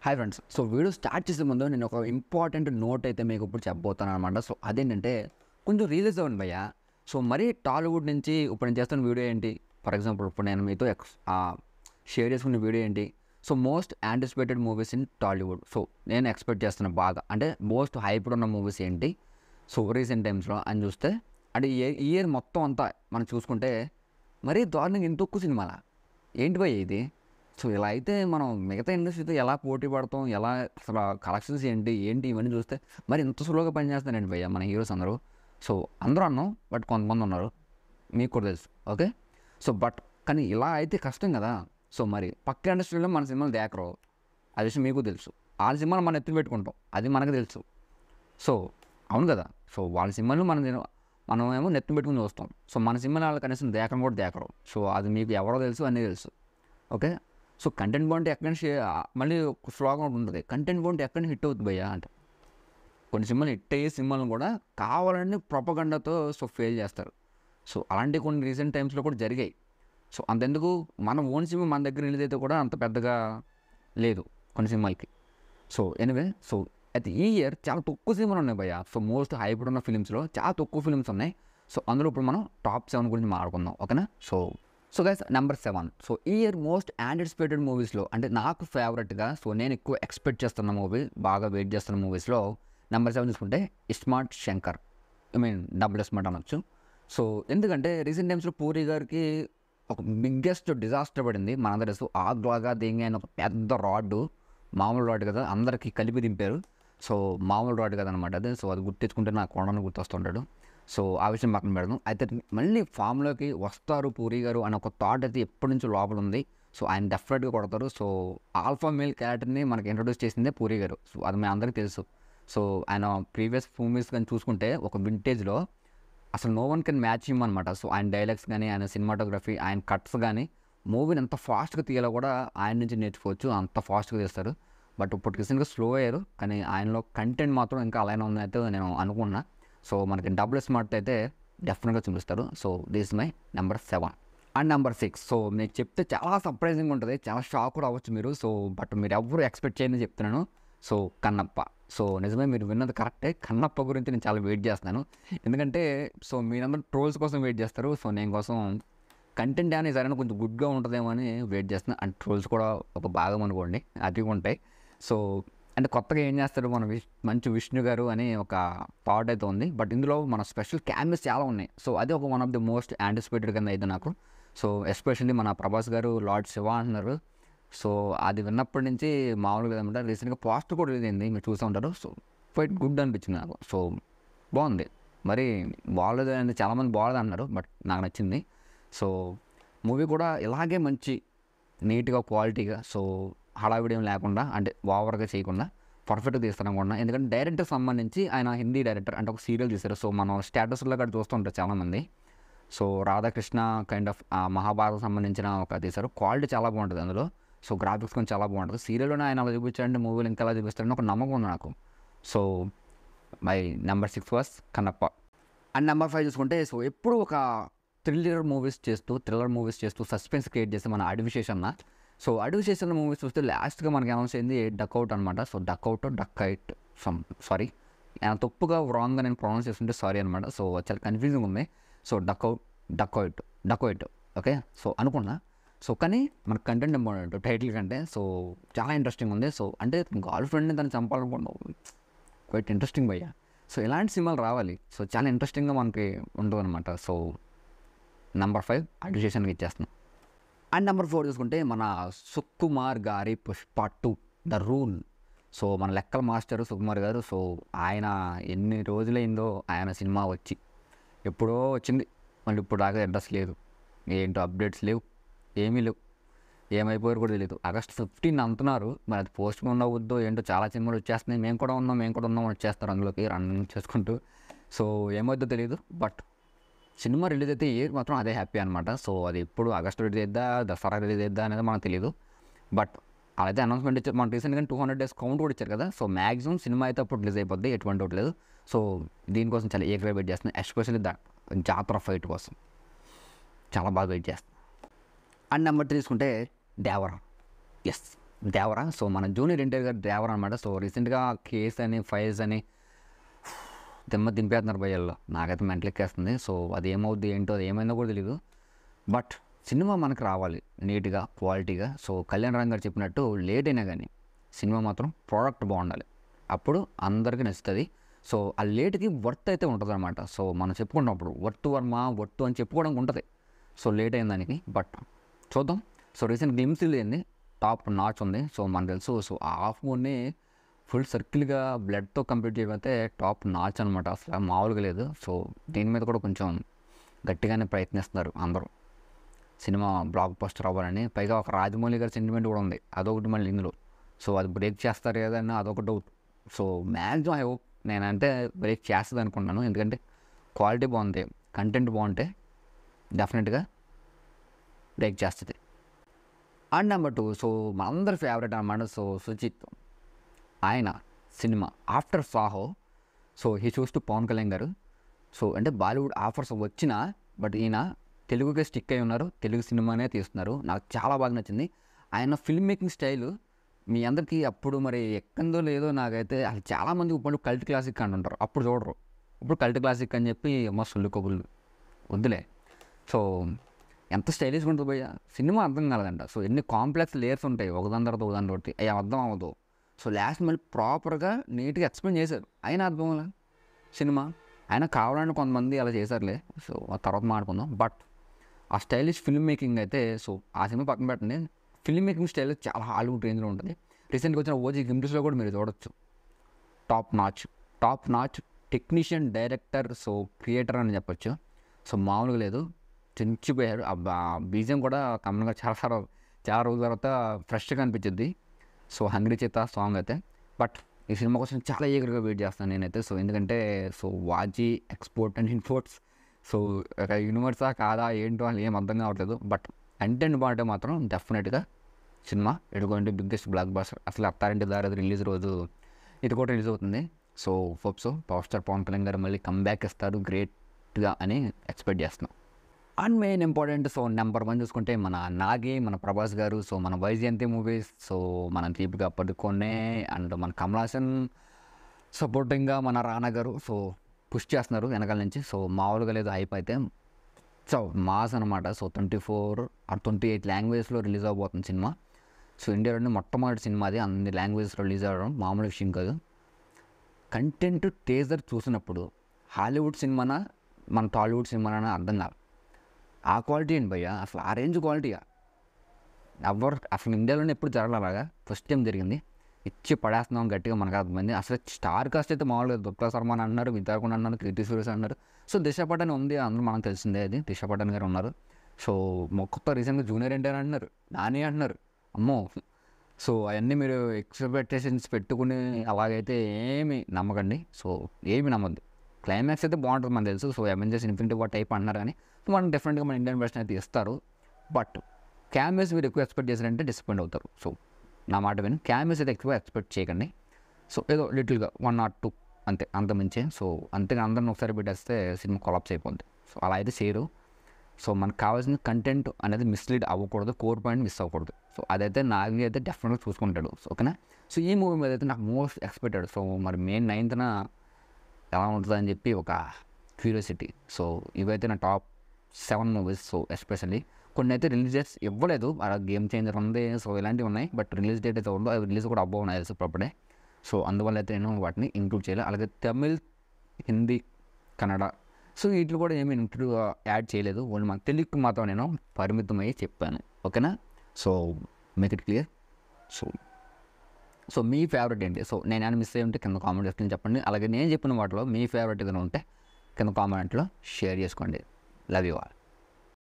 Hi friends. So video start చేసే ముందు నేను ఒక ఇంపార్టెంట్ నోట్ అయితే మీకు ఇప్పుడు చెప్పబోతాను అనమాట. సో అదేంటంటే కొంచెం రియలైజ్ అవ్వండి భయ్య. సో మరీ టాలీవుడ్ నుంచి ఇప్పుడు నేను చేస్తున్న వీడియో ఏంటి, ఫర్ ఎగ్జాంపుల్ ఇప్పుడు నేను మీతో షేర్ చేసుకున్న వీడియో ఏంటి, so most anticipated movies in Tollywood. So నేను ఎక్స్పెక్ట్ చేస్తున్న బాగా అంటే మోస్ట్ హైప్డ్ ఉన్న మూవీస్ ఏంటి సో రీసెంట్ టైమ్స్లో అని చూస్తే, అంటే ఈ ఇయర్ మొత్తం అంతా మనం చూసుకుంటే మరీ దారుణంగా ఇంత తక్కువ సినిమాలా ఏంటి భయ్య ఇది. సో ఇలా అయితే మనం మిగతా ఇండస్ట్రీతో ఎలా పోటీ పడతాం, ఎలా అసలు కలెక్షన్స్ ఏంటి ఇవన్నీ చూస్తే మరి ఇంత సులువుగా పనిచేస్తున్నారండి భయ్య మన హీరోస్ అందరూ. సో అందరూ అన్నాం, బట్ కొంతమంది ఉన్నారు మీకు కూడా తెలుసు, ఓకే. సో బట్ కానీ ఇలా అయితే కష్టం కదా. సో మరి పక్క ఇండస్ట్రీలో మన సినిమాలు దేకరు, ఆ విషయం మీకు తెలుసు. వాళ్ళ సినిమాలు మనం ఎత్తుకు పెట్టుకుంటాం, అది మనకు తెలుసు. సో అవును కదా. సో వాళ్ళ సినిమాలు మనం ఏమో నెత్తి పెట్టుకుని చూస్తాం. సో మన సినిమాలు వాళ్ళు కనీసం దేకరం కూడా దేకరు. సో అది మీకు ఎవరో తెలుసు, అన్నీ తెలుసు, ఓకే. సో కంటెంట్ బాగుంటే ఎక్కడ మళ్ళీ స్లోగా ఉంటుంది, కంటెంట్ బాగుంటే ఎక్కడ హిట్ అవుతుంది భయ్యా అంటే. కొన్ని సినిమాలు హిట్ అయ్యే సినిమాలను కూడా కావాలని ప్రొపగండాతో సో ఫెయిల్ చేస్తారు. సో అలాంటి కొన్ని రీసెంట్ టైమ్స్లో కూడా జరిగాయి. సో అంతెందుకు మన ఓన్ సినిమా మన దగ్గర రిలీజ్ అయితే కూడా అంత పెద్దగా లేదు కొన్ని సినిమాలకి. సో ఎనివే, సో అయితే ఈ ఇయర్ చాలా తక్కువ సినిమాలు ఉన్నాయి భయ్యా. సో మోస్ట్ హైప్డ్ ఉన్న ఫిలిమ్స్లో చాలా తక్కువ ఫిలిమ్స్ ఉన్నాయి. సో అందులో ఇప్పుడు మనం టాప్ 7 గురించి మాట్లాడుకుందాం, ఓకేనా. So guys, number 7. సో ఈ ఇయర్ మోస్ట్ యాంటిసిపేటెడ్ మూవీస్లో అంటే నాకు ఫేవరెట్గా, సో నేను ఎక్కువ ఎక్స్పెక్ట్ చేస్తున్న మూవీ, బాగా వెయిట్ చేస్తున్న మూవీస్లో నెంబర్ 7 చూసుకుంటే ఇస్మార్ట్ శంకర్, డబుల్ స్మార్ట్ అనొచ్చు. సో ఎందుకంటే రీసెంట్ టైమ్స్లో పూరి గారికి ఒక బిగ్గెస్ట్ డిజాస్టర్ పడింది మనందరూ. సో ఆగ్లాగా దేంగా ఆయన ఒక పెద్ద రాడ్డు, మామూలు రాడ్ కదా, అందరికీ కలిపి దింపారు. సో మామూలు రాడ్ కదా అనమాట అది. సో అది గుర్తించుకుంటే నాకు కొండను గుర్తొస్తుంటాడు. సో ఆ విషయం పక్కన పెడదాం. అయితే మళ్ళీ ఫామ్లోకి వస్తారు పూరి గారు అనే ఒక థాట్ అయితే ఎప్పటి నుంచో లోపల ఉంది. సో ఆయన డెఫినెట్గా కొడతారు. సో ఆల్ఫా మేల్ క్యారెక్టర్ని మనకి ఇంట్రొడ్యూస్ చేసిందే పూరి గారు. సో అది మీ అందరికీ తెలుసు. సో ఆయన ప్రీవియస్ మూవీస్ కానీ చూసుకుంటే ఒక వింటేజ్లో అసలు no one can match him అనమాట. సో ఆయన డైలాగ్స్ కానీ, ఆయన సినిమాటోగ్రఫీ, ఆయన కట్స్ కానీ, మూవీని ఎంత ఫాస్ట్గా తీయాలో కూడా ఆయన నుంచి నేర్చుకోవచ్చు, అంత ఫాస్ట్గా తీస్తారు. బట్ ఇప్పుడు రీసెంట్గా స్లో అయ్యారు, కానీ ఆయనలో కంటెంట్ మాత్రం ఇంకా అలానే ఉందైతే నేను అనుకున్నా. సో మనకి డబుల్ స్మార్ట్ అయితే డెఫినెట్గా చూపిస్తారు. So this my number 7. And number 6. So మీకు చెప్తే చాలా సర్ప్రైజింగ్ ఉంటుంది, చాలా షాక్ కూడా అవ్వచ్చు మీరు. సో బట్ మీరు ఎవరు ఎక్స్పెక్ట్ చేయని చెప్తున్నాను. సో కన్నప్ప. సో నిజమే, మీరు విన్నది కరెక్టే. కన్నప్ప గురించి నేను చాలా వెయిట్ చేస్తున్నాను. ఎందుకంటే సో మీరందరూ ట్రోల్స్ కోసం వెయిట్ చేస్తారు. సో నేను కోసం కంటెంట్ అనేది సరైన కొంచెం గుడ్గా ఉంటుందేమో అని వెయిట్ చేస్తున్నాను. అండ్ ట్రోల్స్ కూడా ఒక భాగం అనుకోండి, అవి ఉంటాయి. సో అంటే కొత్తగా ఏం చేస్తారు మన మంచి విష్ణు గారు అని ఒక థాట్ అయితే ఉంది. బట్ ఇందులో మన స్పెషల్ క్యామియోస్ చాలా ఉన్నాయి. సో అది ఒక one of the most anticipated కింద అయితే నాకు. సో ఎస్పెషల్లీ మన ప్రభాస్ గారు లార్డ్ శివ అంటున్నారు. సో అది విన్నప్పటి నుంచి మామూలుగా అనమాట. రీసెంట్గా పోస్టర్ కూడా రిలీజ్ అయింది, మీరు చూస్తూ ఉంటారు. సో క్వైట్ గుడ్ అనిపించింది నాకు. సో బాగుంది. మరి బాగోలేదు అని చాలామంది బాగోలేదు అన్నారు, బట్ నాకు నచ్చింది. సో మూవీ కూడా ఇలాగే మంచి నీట్గా క్వాలిటీగా, సో హడావిడి ఏం లేకుండా, అంటే ఓవర్గా చేయకుండా పర్ఫెక్ట్గా తీస్తాను అనుకున్నా. ఎందుకంటే డైరెక్టర్ సంబంధించి ఆయన హిందీ డైరెక్టర్, అంటే ఒక సీరియల్ తీశారు. సో మనం స్టేటస్లో కూడా చూస్తూ ఉంటారు చాలామంది. So Radhakrishna kind of Mahabharatam సంబంధించిన ఒక తీశారు. క్వాలిటీ చాలా బాగుంటుంది అందులో. సో గ్రాఫిక్స్ కొంచెం చాలా బాగుంటుంది. సీరియల్లోనే ఆయన అలా చూపించాడంటే మూవీలు ఇంకా ఎలా చూపిస్తాడని ఒక నమ్మకం ఉంది నాకు. So my number 6 was Kannappa. And number 5 చూసుకుంటే, సో ఎప్పుడు ఒక థ్రిల్లర్ మూవీస్ చేస్తూ సస్పెన్స్ క్రియేట్ చేస్తే మన అడివిశేష్ అన్న. సో అడివిశేష్ అన్న మూవీస్ చూస్తే లాస్ట్గా మనకి అనౌన్స్ అయింది డక్అవుట్ అనమాట. సో డక్అయిట్ సారీ, తప్పుగా రాంగ్గా నేను ప్రొనౌన్స్ చేస్తుంటే సారీ అనమాట. సో చాలా కన్ఫ్యూజింగ్ ఉంది. సో డక్అయిట్ ఓకే. సో అనుకున్నా. సో కానీ మన కంటెంట్ ఇంపార్టెంట్ టైటిల్ కంటే. సో చాలా ఇంట్రెస్టింగ్ ఉంది. సో అంటే గర్ల్ ఫ్రెండ్ని తను చంపాలనుకున్నావు, క్వైట్ ఇంట్రెస్టింగ్ భయ్యా. సో ఇలాంటి సినిమాలు రావాలి. సో చాలా ఇంట్రెస్టింగ్గా మనకి ఉంటుంది అనమాట. సో నెంబర్ 5 అడ్యుకేషన్కి ఇచ్చేస్తున్నాం. అండ్ నెంబర్ 4 చూసుకుంటే మన సుకుమార్ గారి పుష్ప 2 ద రూల్. సో మన లెక్కల మాస్టర్ సుకుమార్ గారు. సో ఆయన ఎన్ని రోజులైందో ఆయన సినిమా వచ్చి, ఎప్పుడో వచ్చింది, మళ్ళీ ఇప్పుడు దాకా అడ్రస్ లేదు, ఏంటో అప్డేట్స్ లేవు, ఏమీ లేవు, ఏమైపోయారు కూడా తెలియదు. ఆగస్ట్ 15 అంటున్నారు, మరి అది పోస్ట్ పోన్ అవ్వద్దో ఏంటో. చాలా సినిమాలు వచ్చేస్తున్నాయి, మేము కూడా ఉన్నాం వచ్చేస్తారు అందులోకి రన్నింగ్ చేసుకుంటూ. సో ఏమవుద్దో తెలియదు. బట్ సినిమా రిలీజ్ అయితే ఇయర్ మాత్రం అదే హ్యాపీ అనమాట. సో అది ఎప్పుడు ఆగస్ట్ రిలీజ్ చేద్దా, దసరా రిలీజ్ చేద్దా అనేది మనకు తెలియదు. బట్ అలాగే అనౌన్స్మెంట్ ఇచ్చారు. మన రీసెంట్గా 200 days కౌంట్ కూడా ఇచ్చారు కదా. సో మ్యాక్సిమం సినిమా అయితే అప్పుడు రిలీజ్ అయిపోద్ది, ఎటువంటి ఒకటి లేదు. సో దీనికోసం చాలా ఏకగా వెయిట్ చేస్తున్నాను. ఎస్పెషల్లీ జాతర ఫైట్ కోసం చాలా బాగా వెయిట్ చేస్తాను. అండ్ నెంబర్ 3 తీసుకుంటే దేవరా. ఎస్, దేవరా. సో మన జూనియర్ ఎన్టీఆర్ గారు దేవరా అనమాట. సో రీసెంట్గా కేస్ అని ఫైల్స్ అని దింపేస్తున్నారు భయ్యల్లో. నాకైతే మెంటల్ ఎక్కేస్తుంది. సో అది ఏమవుద్ది ఏంటో అది ఏమైందో కూడా తెలియదు. బట్ సినిమా మనకు రావాలి నీట్గా క్వాలిటీగా. సో కళ్యాణ్ రామ్ గారు చెప్పినట్టు లేట్ అయినా కానీ సినిమా మాత్రం ప్రోడక్ట్ బాగుండాలి, అప్పుడు అందరికీ నచ్చుతుంది. సో ఆ లేట్కి వర్త్ అయితే ఉంటుంది అనమాట. సో మనం చెప్పుకుంటాం అప్పుడు వర్త్ వర్మ వర్త్ అని చెప్పుకోవడానికి ఉంటుంది. సో లేట్ అయిన దానికి బట్ చూద్దాం. సో రీసెంట్ గ్లిమ్స్ లేని టాప్ నాచ్ ఉంది. సో మనకు తెలుసు. సో ఆ హాఫ్ మూడ్ని ఫుల్ సర్కిల్గా బ్లడ్తో కంప్లీట్ చేయకపోతే టాప్ నాచ్ అనమాట. అసలు మామూలుగా లేదు. సో దీని మీద కూడా కొంచెం గట్టిగానే ప్రయత్నిస్తున్నారు అందరూ సినిమా బ్లాక్ బస్టర్ అవ్వాలని. పైగా ఒక రాజమౌళి గారి సెంటిమెంట్ కూడా ఉంది, అదొకటి మళ్ళీ ఇందులో. సో అది బ్రేక్ చేస్తారు ఏదన్నా అదొక doubt. So maximum I hope నేనంటే బ్రేక్ చేస్తుంది అనుకుంటున్నాను. ఎందుకంటే క్వాలిటీ బాగుంది, కంటెంట్ బాగుంటే డెఫినెట్గా బ్రేక్ చేస్తుంది. అండ్ నెంబర్ 2, సో మనందరి ఫేవరెట్ అన్నమాట. సో సుజిత్, ఆయన cinema after Saaho, so he choose to Pawan Kalyan గారు. సో అంటే బాలీవుడ్ ఆఫర్స్ వచ్చినా బట్ ఈయన తెలుగుకే స్టిక్ అయి ఉన్నారు, తెలుగు సినిమానే తీస్తున్నారు. నాకు చాలా బాగా నచ్చింది ఆయన ఫిల్మ్ మేకింగ్ స్టైల్. మీ అందరికీ అప్పుడు మరి ఎక్కందో లేదో నాకైతే అసలు చాలామంది ఇప్పుడు కల్ట్ క్లాసిక్ అంటుంటారు, అప్పుడు చూడరు. ఇప్పుడు కల్ట్ క్లాసిక్ అని చెప్పి మస్తు సొల్లు కబుర్లు వద్దులే. సో ఎంత స్టైలిష్గా ఉంటుంది భయ్య సినిమా, అర్థం కాలేదంట. సో ఎన్ని కాంప్లెక్స్ లేయర్స్ ఉంటాయి ఒకదాని తర్వాత ఒకదాని తోటి, అవి అర్థం అవ్వదు. సో లాస్ట్ మళ్ళీ ప్రాపర్గా నీట్గా ఎక్స్ప్లెయిన్ చేశారు, అయినా అర్థం అవ్వాలి సినిమా. అయినా కావాలని కొంతమంది అలా చేశారులే. సో ఆ తర్వాత మాట్లాడుకుందాం. బట్ ఆ స్టైలిష్ ఫిల్మ్ మేకింగ్ అయితే, సో ఆ సినిమా పక్కన పెట్టండి, ఫిల్మ్ మేకింగ్ స్టైల్ చాలా హాలీవుడ్ రేంజ్లో ఉంటుంది. రీసెంట్గా వచ్చిన ఓజీ గిమ్టిస్లో కూడా మీరు చూడొచ్చు. Top notch technician, director, so creator అని చెప్పొచ్చు. సో మామూలుగా లేదు, చించిపోయారు. ఆ బీజియం కూడా కమ్మగా చాలా రోజుల తర్వాత ఫ్రెష్గా అనిపించింది. సో హంగ్రీ చేత సాంగ్ అయితే. బట్ ఈ సినిమా కోసం చాలా ఈగర్గా వెయిట్ చేస్తాను నేనైతే. సో ఎందుకంటే సో వాజీ ఎక్స్పోర్ట్ అండ్ ఇంపోర్ట్స్, సో యూనివర్సా కాదా ఏంటో అని ఏం అర్థం కావట్లేదు. బట్ కంటెంట్ బాగుంటే మాత్రం డెఫినెట్గా సినిమా ఎటువంటి బిగ్గెస్ట్ బ్లాక్ బస్టర్. అసలు అత్తారింటి దారి రిలీజ్ రోజు ఇది కూడా రిలీజ్ అవుతుంది. So hopes power star Pawan Kalyan గారు మళ్ళీ కంబ్యాక్ ఇస్తారు గ్రేట్గా అని ఎక్స్పెక్ట్ చేస్తున్నాం. And main important, so number 1 చూసుకుంటే మన నాగి, మన ప్రభాస్ గారు, సో మన వైజయంతి మూవీస్, సో మన దీపికా పదుకొనే అండ్ మన కమల్ హాసన్ సపోర్టింగ్గా మన రానా గారు సో పుష్ చేస్తున్నారు వెనకాల నుంచి. సో మామూలుగా లేదు, హైప్ అయితే సో మాస్ అనమాట. సో 24 or 28 లాంగ్వేజ్లో రిలీజ్ అవబోతుంది సినిమా. సో ఇండియాలోనే మొట్టమొదటి సినిమా అది, అన్ని లాంగ్వేజ్లో రిలీజ్ అవ్వడం మామూలు విషయం కాదు. కంటెంట్ టేజర్ చూసినప్పుడు హాలీవుడ్ సినిమానా మన టాలీవుడ్ సినిమానా అర్థం కాదు. ఆ క్వాలిటీ ఏంటి భయ్య, అసలు ఆ రేంజ్ క్వాలిటీగా అసలు ఇండియాలోనే ఎప్పుడు జరగలాగా ఫస్ట్ టైం జరిగింది. ఇచ్చి పడేస్తున్నాం గట్టిగా, మనకు అర్థమైంది. అసలు స్టార్ కాస్ట్ అయితే మామూలుగా దుర్గా శర్మ అని అన్నారు, విద్యార్థులు అన్నారు, కీర్తి సురేష్ అన్నారు. సో దిశ పటాని ఉంది, అందరూ మనకు తెలిసిందే, అది దిశ పటాని గారు ఉన్నారు. సో మొక్క రీసెంట్గా జూనియర్ ఎన్టీఆర్ అంటున్నారు, నాని అంటున్నారు. అమ్మో, సో అవన్నీ మీరు ఎక్స్పెక్టేషన్స్ పెట్టుకుని అలాగైతే ఏమి నమ్మకండి. సో ఏమి నమ్మద్దు. క్లైమాక్స్ అయితే బాగుంటుంది మనకు తెలుసు. So Avengers infinity war type అన్నారు కానీ మనం డెఫినెట్గా మన ఇండియన్ వెర్షన్ అయితే ఇస్తారు. బట్ క్యామియోస్ మీరు ఎక్కువ ఎక్స్పెక్ట్ చేశారంటే డిసప్పాయింట్ అవుతారు. సో నా మాట విని క్యామియోస్ అయితే ఎక్కువ ఎక్స్పెక్ట్ చేయకండి. సో ఏదో లిటిల్గా 1 or 2 అంతే, అంత మించే. సో అంతేగా అందరిని ఒకసారి పెట్టేస్తే సినిమా కొలాప్స్ అయిపోద్ది. సో అలా అయితే చేయరు. సో మనకు కావాల్సిన కంటెంట్ అనేది మిస్లీడ్ అవ్వకూడదు, కోర్ పాయింట్ మిస్ అవ్వకూడదు. సో అదైతే నాగి అయితే డెఫినెట్గా చూసుకుంటాడు. సో ఓకేనా. సో ఈ మూవీ మీద అయితే నాకు మోస్ట్ ఎక్స్పెక్టెడ్. సో మరి May 9th ఎలా ఉంటుందని చెప్పి ఒక క్యూరియాసిటీ. సో ఇవైతే నా టాప్ 7 మూవీస్. సో ఎస్పెషల్లీ కొన్ని అయితే రిలీజ్ డేట్స్ ఇవ్వలేదు, అలా గేమ్ చేంజర్ ఉంది, సో ఇలాంటివి ఉన్నాయి. బట్ రిలీజ్ డేట్ అయితే ఉండదు, అవి రిలీజ్ కూడా అబ్బో ఉన్నాయి తెలుసు అప్పుడే. సో అందువల్ల అయితే నేను వాటిని ఇంక్లూడ్ చేయాలి. అలాగే తమిళ్, హిందీ, కన్నడ, సో వీటిలో కూడా ఏమీ యాడ్ చేయలేదు. ఓన్లీ మన తెలుగుకి మాత్రం నేను పరిమితమయ్యి చెప్పాను. ఓకేనా. So make it clear. So me favourite ఏంటి? సో నేను మిస్ అయ్యి ఉంటే కింద కామెంట్ చేసుకుని చెప్పండి. అలాగే నేను చెప్పిన వాటిలో మీ ఫేవరెట్ ఏదైనా ఉంటే కింద కామెంట్లో షేర్ చేసుకోండి. Love you all.